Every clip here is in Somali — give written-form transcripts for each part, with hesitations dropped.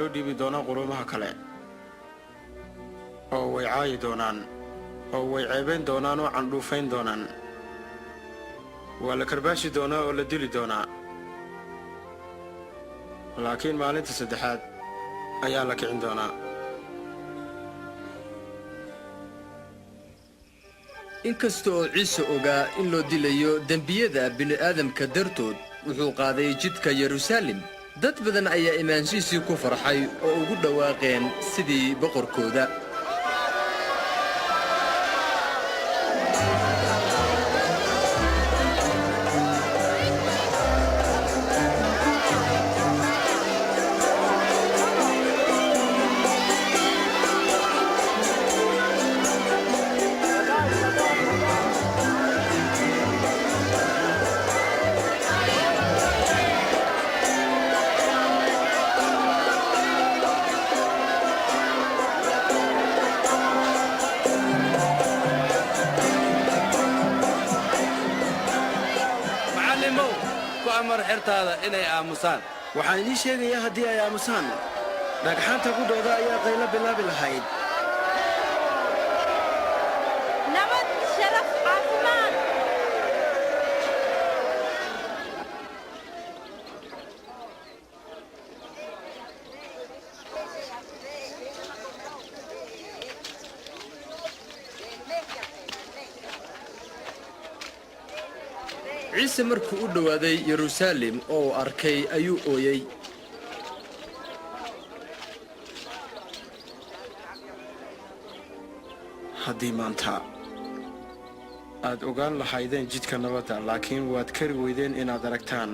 loo dhiibi doonaa quruumaha kale oo way caayi doonaan oo way ceebayn doonaan oo candhuufayn doonaan waa la karbaashi doonaa oo la dili doonaa laakiin maalinta saddexaad ayaa la kicin doonaa inkasta oo ciise ogaa in loo dilayo dembiyada bini'aadamka dartood wuxuu qaaday jidka yeruusaalem dad badan ayaa imaanshihiisii ku farxay oo ugu dhawaaqeen sidii boqorkooda inay aamusaan waxaan idin sheegayaa haddii ay aamusaan dhagxaanta qudhooda ayaa qaylo bilaabi lahayd nabad sharaf caafimaad ciise markuu u dhowaaday yeruusaalem oo uu arkay ayuu ooyey haddii maanta aad ogaan lahaydeen jidka nabadda laakiin waad kari weydeen inaad aragtaan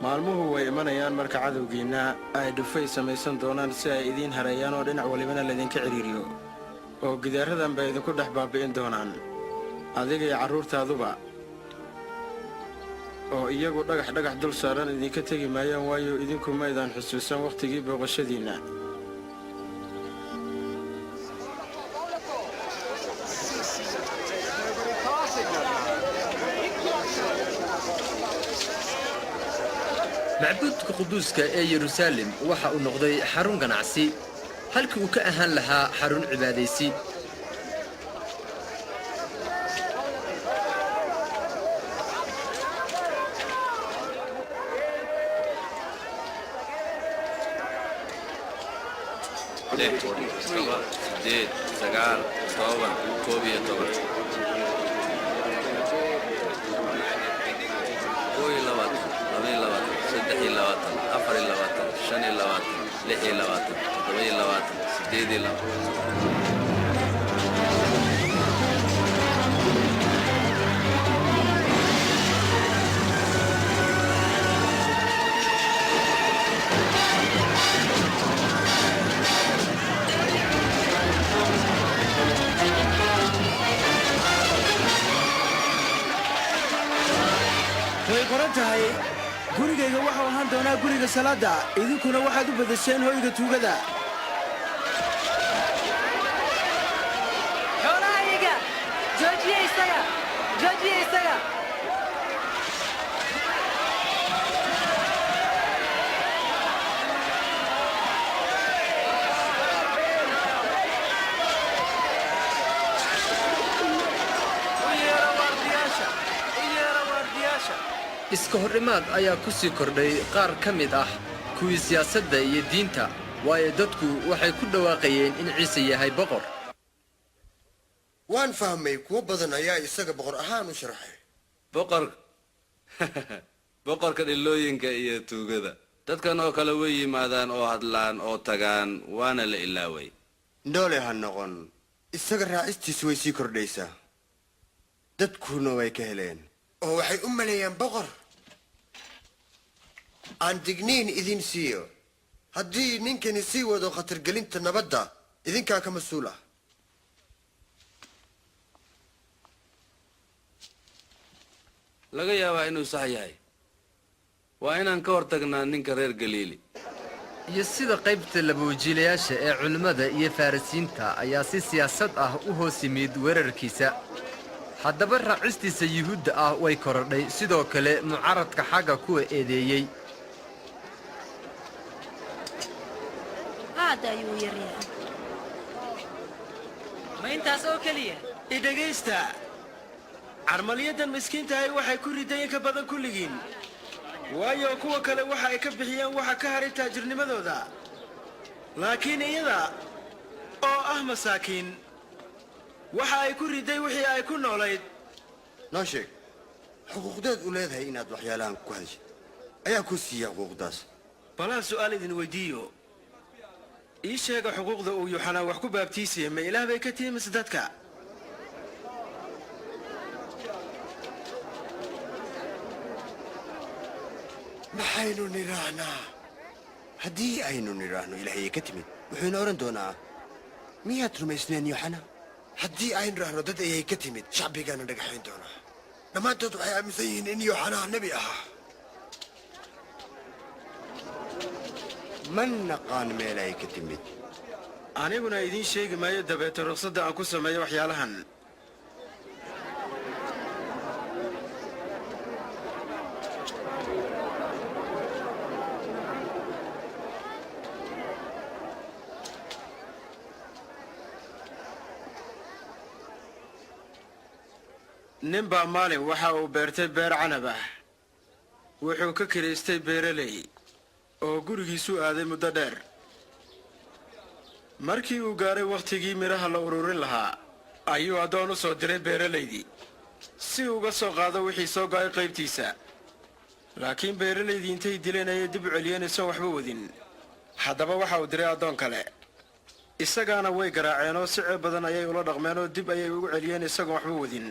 maalmuhu way imanayaan marka cadowgiinna ay dhufay samaysan doonaan si ay idiin hareeyaan oo dhinac walibana laydinka cidhiiriyo oo gidaaradan bay idinku dhex baabi'in doonaan adiga iyo carruurtaaduba oo iyagu dhagax dul saaran idinka tegi maayaan waayo idinku maydaan xusuusan wakhtigii booqashadiinna macbuudka quduuska ee yeruusaalem waxa uu noqday xarun ganacsi halkii uu ka ahaan lahaa xarun cibaadaysi way qoran tahay gurigayga waxuu ahaan doonaa guriga salaadda idinkuna waxaad u bedesheen hoyga tuugada xoolahayga joojiye isaga iska horimaad ayaa ku sii kordhay qaar ka mid ah kuwii siyaasadda iyo diinta waayo dadku waxay ku dhawaaqayeen in ciise yahay boqor waan fahmay kuwo badan ayaa isaga boqor ahaan u sharxay boqorka dhilooyinka iyo tuugada dadkan oo kale way yimaadaan oo hadlaan oo tagaan waana la ilaaway ndoole ha noqon isaga raacistiisu way sii kordhaysaa dadkuna way ka heleen oo waxay u maleeyaan boqor aan digniin idin siiyo haddii ninkani sii wado khatargelinta nabadda idinkaa ka mas-uul ah laga yaabaa inuu sax yahay waa inaan ka hor tagnaa ninka reer galiili iyo sida qaybta labawajiilayaasha ee culimmada iyo farrisiinta ayaa si siyaasad ah u hoos yimid weerarkiisa haddaba raacistiisa yuhuudda ah way korodhay sidoo kale mucaaradka xagga kuwa eedeeyey aad ayuu u yaryahay. ma intaas oo keliya idhegaysta carmaliyadan miskiintahay waxay ku ridayen ka badan kulligiin waayo kuwa kale waxa ay ka bixiyeen waxa ka haray taajirnimadooda laakiin iyada oo ah masaakiin waxa ay ku riday wixii ay ku noolayd noo sheeg xuquuqdeed u leedahay inaad waxyaalahan ku hadashid ayaa ku siiya xuquuqdaas balaan su'aal idin weydiiyo ii sheega xuquuqda uu yuuxanaa wax ku baabtiisiyey ma ilaah bay ka tihi mise dadka maxaynu nidhaahnaa haddii aynu nidhaahno ilaahayay ka timid wuxuuna odhan doonaa miyaad rumaysneen yuuxana haddii aynu nidhaahno dad ayay ka timid shacbigaana dhagaxayn doonaa dhammaantood waxay aaminsan yihiin in yuuxanaa nebi ahaa ma naqaan meel ay ka timid aniguna idiin sheegi maayo dabeete ruqsadda aan ku sameeyo waxyaalahan nin baa maalin waxa uu beertay beer canab ah wuxuu ka kiraystay beeraley oo gurigiisuu aaday muddo dheer markii uu gaaray wakhtigii midhaha la ururin lahaa ayuu addoon u soo diray beeralaydii si uga soo qaado wixii soo go'ay qaybtiisa laakiin beeralaydii intay dileen ayay dib u celiyeen isoon waxba wadin haddaba waxa uu diray addoon kale isagaana way garaaceen oo si ceeb badan ayay ula dhaqmeen oo dib ayay ugu celiyeen isagoon waxba wadin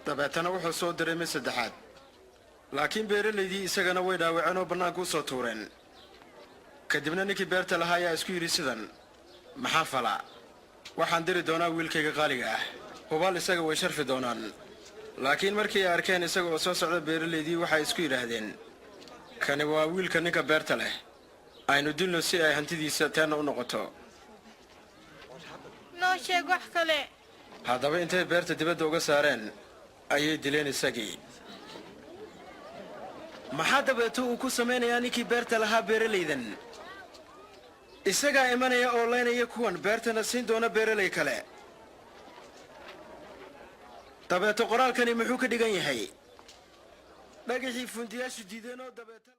dabeetana wuxuu soo diray mid saddexaad laakiin beeralaydii isagana way dhaawaceen oo bannaanka u soo tuureen kadibna ninkii beerta lahaa ayaa isku yidhi sidan maxaa falaa waxaan diri doonaa wiilkayga qaaliga ah hubaal isaga way sharfi doonaan laakiin markii ay arkeen isaga oo soo socda beeralaydii waxay isku yidhaahdeen kani waa wiilka ninka beerta leh aynu dilno si ay hantidiisa teenna u noqoto noo sheeg wax kale haddaba intay beerta dibadda uga saareen ayay dileen isagii maxaa dabeeto uu ku samaynayaa ninkii beerta lahaa beeralaydan isagaa imanaya oo laynaya kuwan beertana siin doona beeralay kale dabeeto qoraalkani muxuu ka dhigan yahay dhagaxii fundiyaashu diideen oo dabeeta